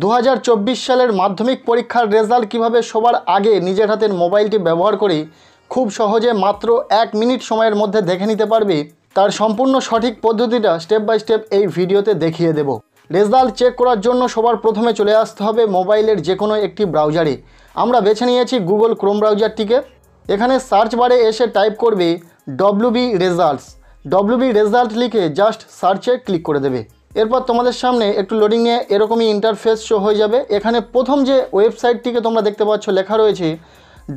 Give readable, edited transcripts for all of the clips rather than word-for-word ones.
2024 সালের মাধ্যমিক পরীক্ষার রেজাল্ট কিভাবে সবার আগে নিজের হাতের মোবাইলটি ব্যবহার করে খুব সহজে মাত্র 1 মিনিট সময়ের মধ্যে দেখে নিতে পারবে তার সম্পূর্ণ সঠিক পদ্ধতিটা স্টেপ বাই স্টেপ এই ভিডিওতে দেখিয়ে দেব। রেজাল্ট চেক করার জন্য সবার প্রথমে চলে আসতে হবে মোবাইলের যে কোনো একটি ব্রাউজারে। আমরা বেছে নিয়েছি গুগল ক্রোম ব্রাউজারটিকে। এখানে সার্চ বারে এসে টাইপ করবে WB রেজাল্টস। WB রেজাল্ট লিখে জাস্ট সার্চে ক্লিক করে দেবে। এরপর তোমাদের সামনে একটু লোডিং নিয়ে এরকমই ইন্টারফেস শো হয়ে যাবে। এখানে প্রথম যে ওয়েবসাইটটিকে তোমরা দেখতে পাচ্ছ লেখা রয়েছে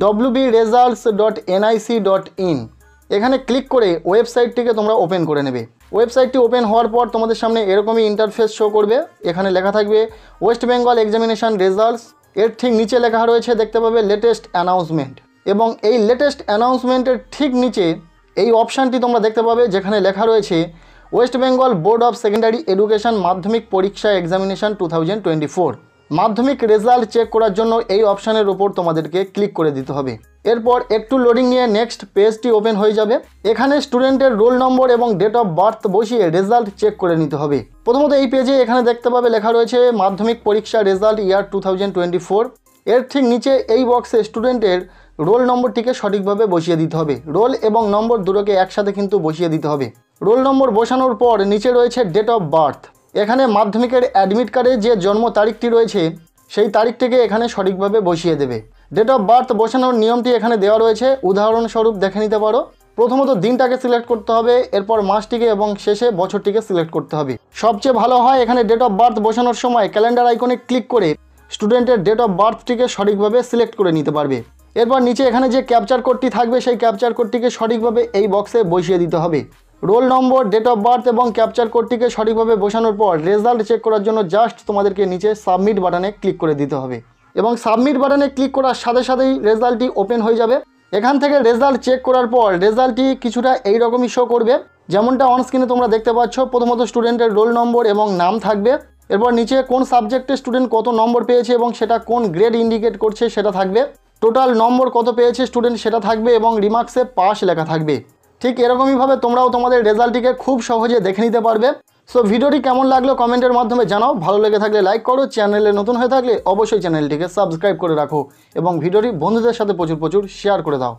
wbresults.nic.in। এখানে ক্লিক করে ওয়েবসাইটটিকে তোমরা ওপেন করে নেবে। ওয়েবসাইটটি ওপেন হওয়ার পর তোমাদের সামনে এরকমই ইন্টারফেস শো করবে। এখানে লেখা থাকবে ওয়েস্ট বেঙ্গল এক্সামিনেশন রেজাল্টস। এর ঠিক নিচে লেখা রয়েছে দেখতে পাবে লেটেস্ট অ্যানাউন্সমেন্ট, এবং এই লেটেস্ট অ্যানাউন্সমেন্টের ঠিক নিচে এই অপশানটি তোমরা দেখতে পাবে যেখানে লেখা রয়েছে West Bengal board of secondary education মাধ্যমিক পরীক্ষা এক্সামিনেশন 2024। মাধ্যমিক রেজাল্ট চেক করার জন্য এই অপশানের উপর তোমাদেরকে ক্লিক করে দিতে হবে। এরপর একটু লোডিং নিয়ে নেক্সট পেজটি ওপেন হয়ে যাবে। এখানে স্টুডেন্টের রোল নম্বর এবং ডেট অফ বার্থ বসিয়ে রেজাল্ট চেক করে নিতে হবে। প্রথমত এই পেজে এখানে দেখতে পাবে লেখা রয়েছে মাধ্যমিক পরীক্ষা রেজাল্ট ইয়ার 2024। এর ঠিক নিচে এই বক্সে স্টুডেন্টের রোল নম্বরটিকে সঠিকভাবে বসিয়ে দিতে হবে। রোল এবং নম্বর দুটোকে একসাথে কিন্তু বসিয়ে দিতে হবে। রোল নম্বর বসানোর পর নিচে রয়েছে ডেট অফ বার্থ। এখানে মাধ্যমিকের অ্যাডমিট কার্ডে যে জন্ম তারিখটি রয়েছে সেই তারিখটিকে এখানে সঠিকভাবে বসিয়ে দেবে। ডেট অফ বার্থ বসানোর নিয়মটি এখানে দেওয়া রয়েছে, উদাহরণস্বরূপ দেখে নিতে পারো। প্রথমত দিনটাকে সিলেক্ট করতে হবে, এরপর মাসটিকে এবং শেষে বছরটিকে সিলেক্ট করতে হবে। সবচেয়ে ভালো হয় এখানে ডেট অফ বার্থ বসানোর সময় ক্যালেন্ডার আইকনে ক্লিক করে স্টুডেন্টের ডেট অফ বার্থটিকে সঠিকভাবে সিলেক্ট করে নিতে পারবে। এরপর নিচে এখানে যে ক্যাপচার কোডটি থাকবে সেই ক্যাপচার কোডটিকে সঠিকভাবে এই বক্সে বসিয়ে দিতে হবে। Roll number, date of birth এবং ক্যাপচার কোডটিকে সঠিকভাবে বসানোর পর রেজাল্ট চেক করার জন্য জাস্ট তোমাদেরকে নিচে সাবমিট বাটনে ক্লিক করে দিতে হবে, এবং সাবমিট বাটনে ক্লিক করার সাথে সাথেই রেজাল্টটি ওপেন হয়ে যাবে। এখান থেকে রেজাল্ট চেক করার পর রেজাল্টটি কিছুটা এইরকমই শো করবে, যেমনটা অন স্ক্রিনে তোমরা দেখতে পাচ্ছ। প্রথমত স্টুডেন্টের রোল নম্বর এবং নাম থাকবে, এরপর নিচে কোন সাবজেক্টে স্টুডেন্ট কত নম্বর পেয়েছে এবং সেটা কোন গ্রেড ইন্ডিকেট করছে সেটা থাকবে, টোটাল নম্বর কত পেয়েছে স্টুডেন্ট সেটা থাকবে, এবং রিমার্কসে পাস লেখা থাকবে। ঠিক এরকমইভাবে তোমরাও তোমাদের রেজাল্টটিকে খুব সহজে দেখে নিতে পারবে। সো ভিডিওটি কেমন লাগলো কমেন্টের মাধ্যমে জানাও। ভালো লেগে থাকলে লাইক করো, চ্যানেলে নতুন হয়ে থাকলে অবশ্যই চ্যানেলটিকে সাবস্ক্রাইব করে রাখো, এবং ভিডিওটি বন্ধুদের সাথে প্রচুর শেয়ার করে দাও।